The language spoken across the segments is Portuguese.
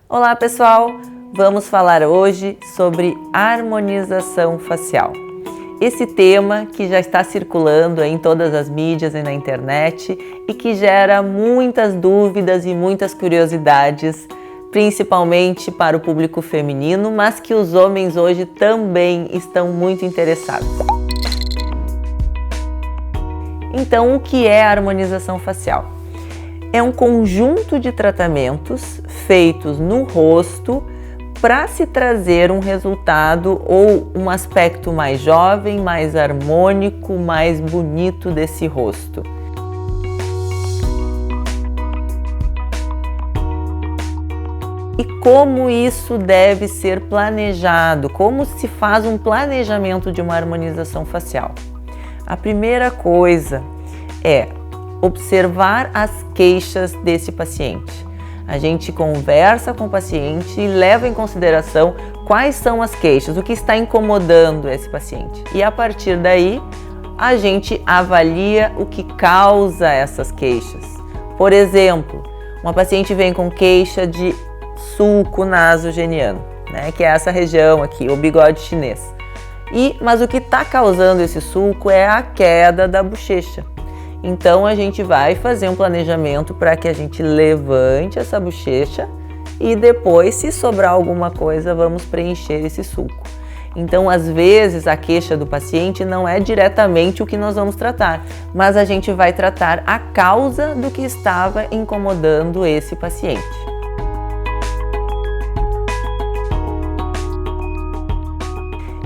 Olá pessoal, vamos falar hoje sobre harmonização facial. Esse tema que já está circulando em todas as mídias e na internet e que gera muitas dúvidas e muitas curiosidades, principalmente para o público feminino, mas que os homens hoje também estão muito interessados. Então, o que é a harmonização facial? É um conjunto de tratamentos feitos no rosto para se trazer um resultado ou um aspecto mais jovem, mais harmônico, mais bonito desse rosto. E como isso deve ser planejado? Como se faz um planejamento de uma harmonização facial? A primeira coisa é observar as queixas desse paciente. A gente conversa com o paciente e leva em consideração quais são as queixas, o que está incomodando esse paciente. E a partir daí, a gente avalia o que causa essas queixas. Por exemplo, uma paciente vem com queixa de sulco nasogeniano, que é essa região aqui, o bigode chinês. Mas o que está causando esse sulco é a queda da bochecha. Então a gente vai fazer um planejamento para que a gente levante essa bochecha e depois, se sobrar alguma coisa, vamos preencher esse sulco. Então, às vezes, a queixa do paciente não é diretamente o que nós vamos tratar, mas a gente vai tratar a causa do que estava incomodando esse paciente.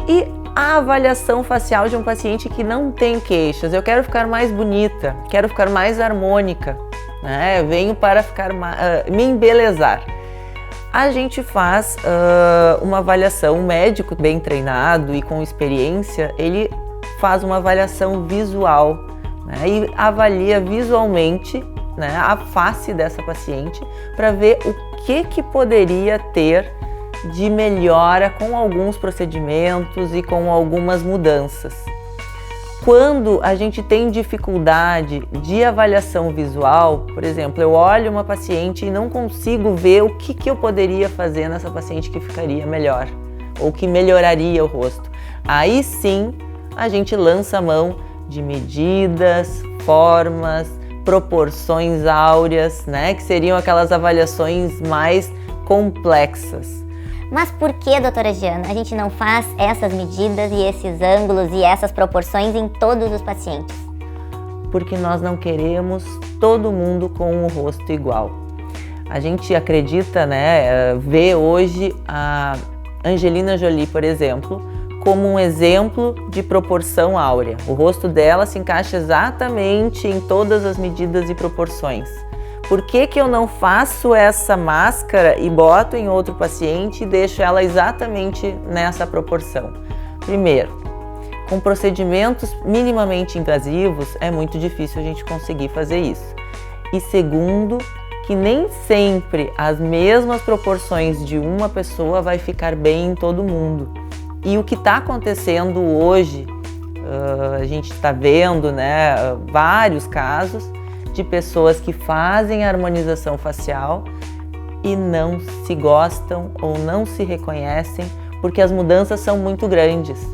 E a avaliação facial de um paciente que não tem queixas. Eu quero ficar mais bonita, quero ficar mais harmônica, venho para me embelezar. A gente faz uma avaliação, um médico bem treinado e com experiência, ele faz uma avaliação visual, e avalia visualmente a face dessa paciente para ver o que poderia ter de melhora com alguns procedimentos e com algumas mudanças. Quando a gente tem dificuldade de avaliação visual, por exemplo, eu olho uma paciente e não consigo ver o que eu poderia fazer nessa paciente que ficaria melhor ou que melhoraria o rosto. Aí sim, a gente lança a mão de medidas, formas, proporções áureas, que seriam aquelas avaliações mais complexas. Mas por que, doutora Giana, a gente não faz essas medidas e esses ângulos e essas proporções em todos os pacientes? Porque nós não queremos todo mundo com o rosto igual. A gente acredita, ver hoje a Angelina Jolie, por exemplo, como um exemplo de proporção áurea. O rosto dela se encaixa exatamente em todas as medidas e proporções. Por que eu não faço essa máscara e boto em outro paciente e deixo ela exatamente nessa proporção? Primeiro, com procedimentos minimamente invasivos é muito difícil a gente conseguir fazer isso. E segundo, que nem sempre as mesmas proporções de uma pessoa vai ficar bem em todo mundo. E o que está acontecendo hoje, a gente está vendo vários casos de pessoas que fazem harmonização facial e não se gostam ou não se reconhecem porque as mudanças são muito grandes.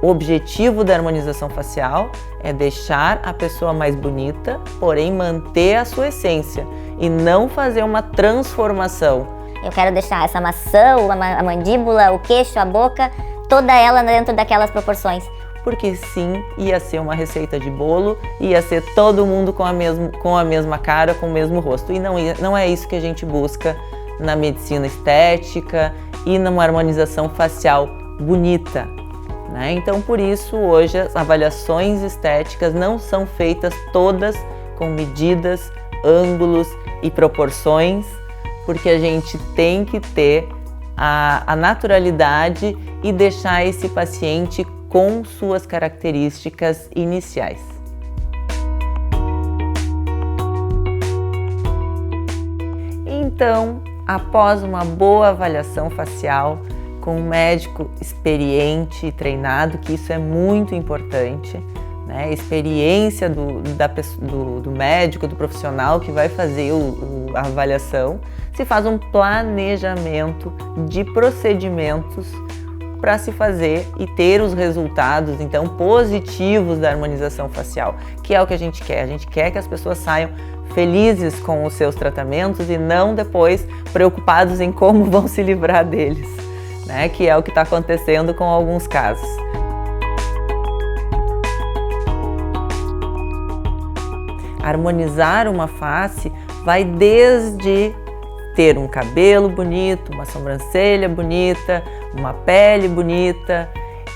O objetivo da harmonização facial é deixar a pessoa mais bonita, porém manter a sua essência e não fazer uma transformação. Eu quero deixar essa maçã, a mandíbula, o queixo, a boca, toda ela dentro daquelas proporções. Porque sim, ia ser uma receita de bolo, ia ser todo mundo com a mesma cara, com o mesmo rosto. E não é isso que a gente busca na medicina estética e numa harmonização facial bonita. Então, por isso, hoje as avaliações estéticas não são feitas todas com medidas, ângulos e proporções, porque a gente tem que ter a naturalidade e deixar esse paciente com suas características iniciais. Então, após uma boa avaliação facial com um médico experiente e treinado, que isso é muito importante, a experiência do médico, do profissional que vai fazer a avaliação, se faz um planejamento de procedimentos para se fazer e ter os resultados, então, positivos da harmonização facial, que é o que a gente quer. A gente quer que as pessoas saiam felizes com os seus tratamentos e não depois preocupados em como vão se livrar deles, né? Que é o que está acontecendo com alguns casos. Harmonizar uma face vai desde ter um cabelo bonito, uma sobrancelha bonita, uma pele bonita,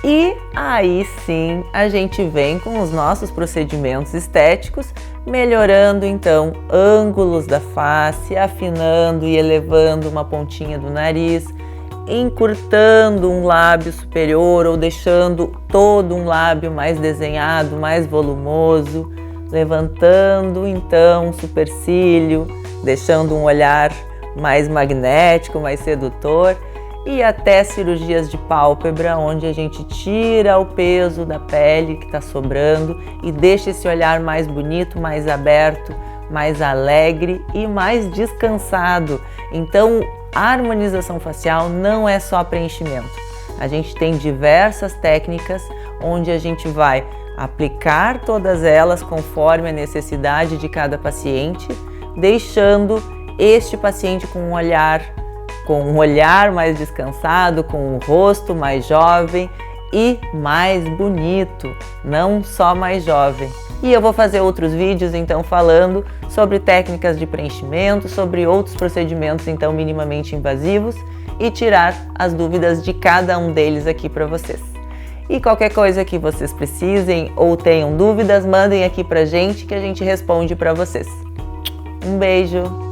e aí sim a gente vem com os nossos procedimentos estéticos, melhorando então ângulos da face, afinando e elevando uma pontinha do nariz, encurtando um lábio superior ou deixando todo um lábio mais desenhado, mais volumoso, levantando então um supercílio, deixando um olhar mais magnético, mais sedutor, e até cirurgias de pálpebra, onde a gente tira o peso da pele que está sobrando e deixa esse olhar mais bonito, mais aberto, mais alegre e mais descansado. Então, a harmonização facial não é só preenchimento. A gente tem diversas técnicas onde a gente vai aplicar todas elas conforme a necessidade de cada paciente, deixando este paciente com um olhar mais descansado, com um rosto mais jovem e mais bonito, não só mais jovem. E eu vou fazer outros vídeos então falando sobre técnicas de preenchimento, sobre outros procedimentos então minimamente invasivos e tirar as dúvidas de cada um deles aqui para vocês. E qualquer coisa que vocês precisem ou tenham dúvidas, mandem aqui pra gente que a gente responde para vocês. Um beijo!